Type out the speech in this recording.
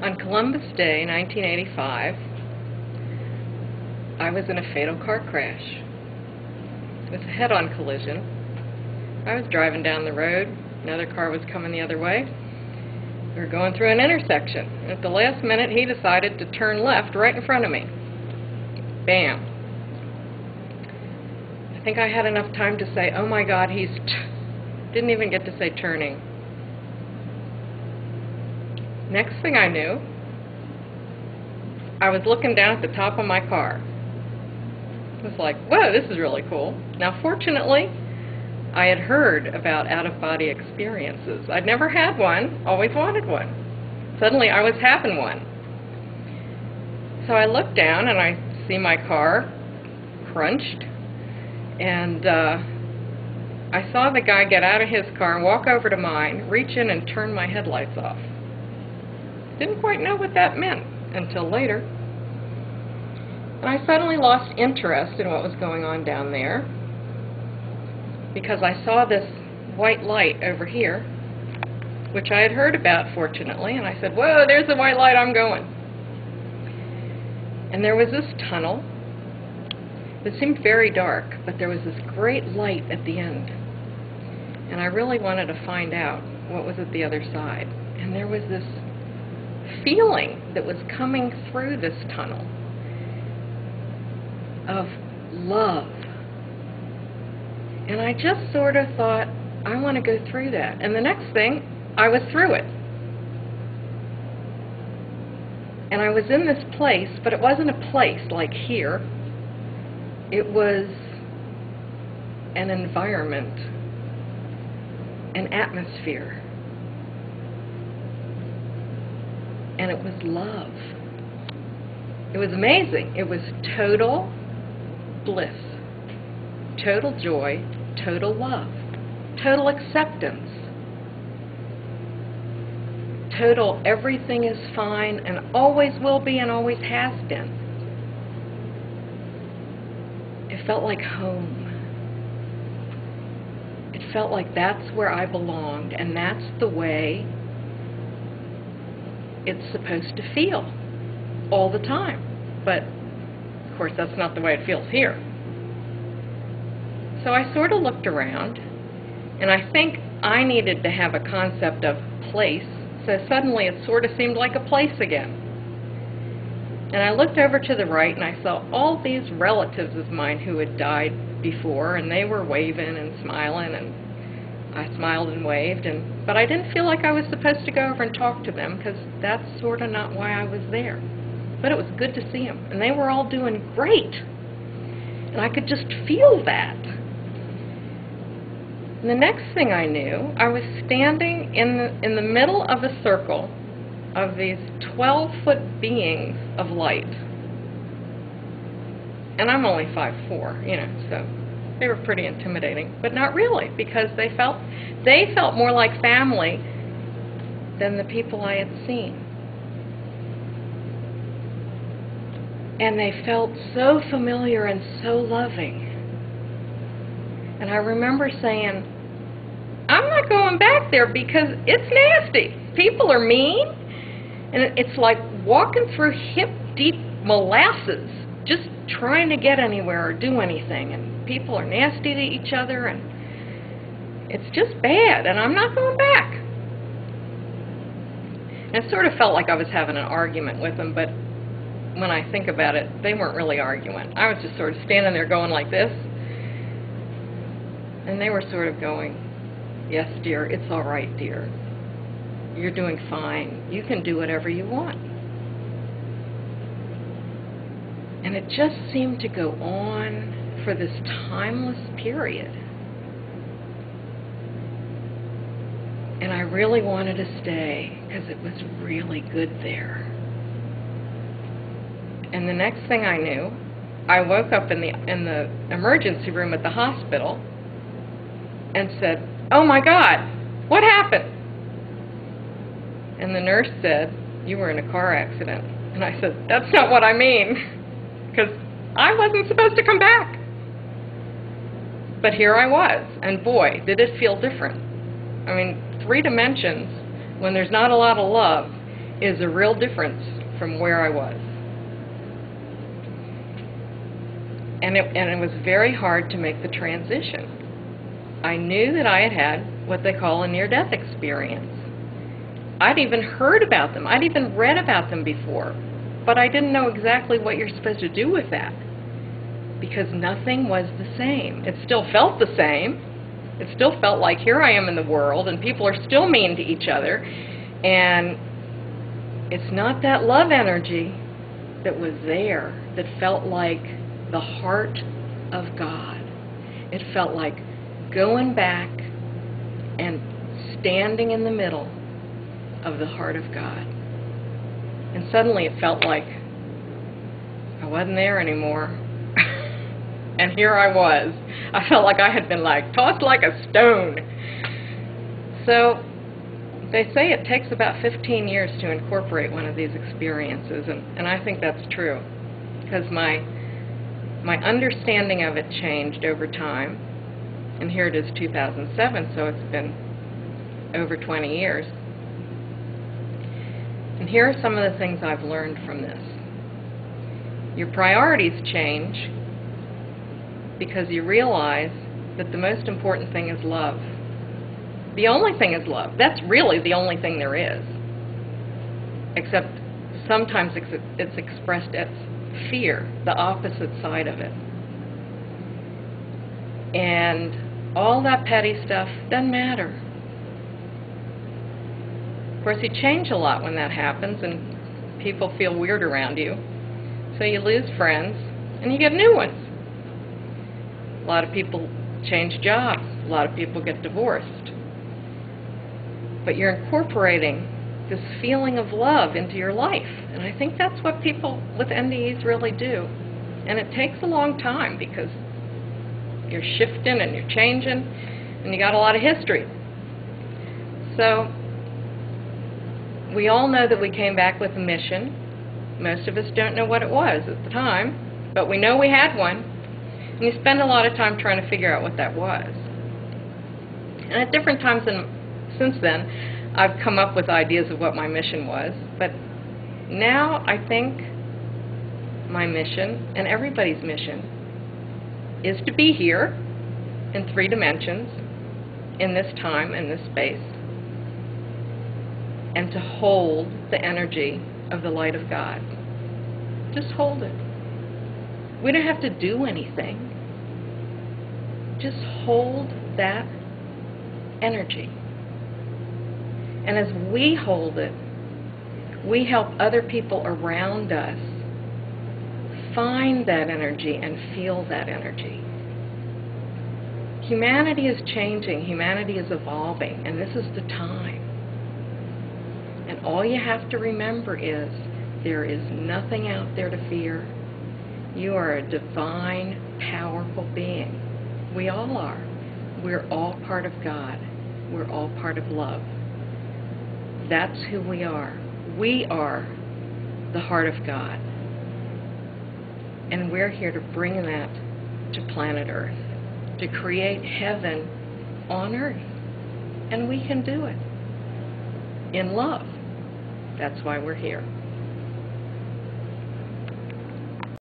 On Columbus Day, 1985, I was in a fatal car crash. It was a head-on collision. I was driving down the road. Another car was coming the other way. We were going through an intersection. At the last minute, he decided to turn left right in front of me. Bam. I think I had enough time to say, oh my God, didn't even get to say turning. Next thing I knew, I was looking down at the top of my car. I was like, whoa, this is really cool. Now, fortunately, I had heard about out-of-body experiences. I'd never had one, always wanted one. Suddenly, I was having one. So I looked down and I see my car crunched, and I saw the guy get out of his car and walk over to mine, reach in and turn my headlights off. Didn't quite know what that meant until later. And I suddenly lost interest in what was going on down there because I saw this white light over here, which I had heard about, fortunately, and I said, whoa, there's the white light, I'm going. And there was this tunnel. It seemed very dark, but there was this great light at the end. And I really wanted to find out what was at the other side. And there was this feeling that was coming through this tunnel of love. And I just sort of thought, I want to go through that. And the next thing, I was through it. And I was in this place, but it wasn't a place like here. It was an environment, an atmosphere. And it was love. It was amazing. It was total bliss, total joy, total love, total acceptance, total everything is fine and always will be and always has been. It felt like home. It felt like that's where I belonged, and that's the way it's supposed to feel all the time. But of course that's not the way it feels here. So I sort of looked around, and I think I needed to have a concept of place, so suddenly it sort of seemed like a place again. And I looked over to the right and I saw all these relatives of mine who had died before, and they were waving and smiling, and I smiled and waved, but I didn't feel like I was supposed to go over and talk to them because that's sort of not why I was there. But it was good to see them, and they were all doing great. And I could just feel that. And the next thing I knew, I was standing in the middle of a circle of these 12-foot beings of light. And I'm only 5'4", you know, so they were pretty intimidating, but not really, because they felt more like family than the people I had seen. And they felt so familiar and so loving. And I remember saying, I'm not going back there because it's nasty. People are mean, and it's like walking through hip-deep molasses, just trying to get anywhere or do anything, and people are nasty to each other, and it's just bad, and I'm not going back. And it sort of felt like I was having an argument with them, but when I think about it, they weren't really arguing. I was just sort of standing there going like this, and they were sort of going, yes, dear, it's all right, dear. You're doing fine. You can do whatever you want. And it just seemed to go on for this timeless period. And I really wanted to stay because it was really good there. And the next thing I knew, I woke up in the emergency room at the hospital and said, oh my God, what happened? And the nurse said, you were in a car accident. And I said, that's not what I mean, because I wasn't supposed to come back. But here I was, and boy, did it feel different. I mean, 3 dimensions, when there's not a lot of love, is a real difference from where I was. And it was very hard to make the transition. I knew that I had had what they call a near-death experience. I'd even heard about them. I'd even read about them before. But I didn't know exactly what you're supposed to do with that, because nothing was the same. It still felt the same. It still felt like here I am in the world, and people are still mean to each other. And it's not that love energy that was there that felt like the heart of God. It felt like going back and standing in the middle of the heart of God. And suddenly it felt like I wasn't there anymore. And here I was. I felt like I had been tossed like a stone. So they say it takes about 15 years to incorporate one of these experiences, and I think that's true, because my understanding of it changed over time, and here it is 2007, so it's been over 20 years. And here are some of the things I've learned from this. Your priorities change because you realize that the most important thing is love. The only thing is love. That's really the only thing there is. Except sometimes it's expressed as fear, the opposite side of it. And all that petty stuff doesn't matter. Of course, you change a lot when that happens, and people feel weird around you. So you lose friends, and you get new ones. A lot of people change jobs. A lot of people get divorced. But you're incorporating this feeling of love into your life. And I think that's what people with NDEs really do. And it takes a long time because you're shifting and you're changing, and you got a lot of history. So we all know that we came back with a mission. Most of us don't know what it was at the time, but we know we had one. And you spend a lot of time trying to figure out what that was. And at different times since then, I've come up with ideas of what my mission was. But now I think my mission, and everybody's mission, is to be here in 3 dimensions, in this time and this space, and to hold the energy of the light of God. Just hold it. We don't have to do anything. Just hold that energy. And as we hold it, we help other people around us find that energy and feel that energy. Humanity is changing. Humanity is evolving, and this is the time. And all you have to remember is there is nothing out there to fear. You are a divine, powerful being. We all are. We're all part of God. We're all part of love. That's who we are. We are the heart of God. And we're here to bring that to planet Earth, to create heaven on Earth. And we can do it in love. That's why we're here.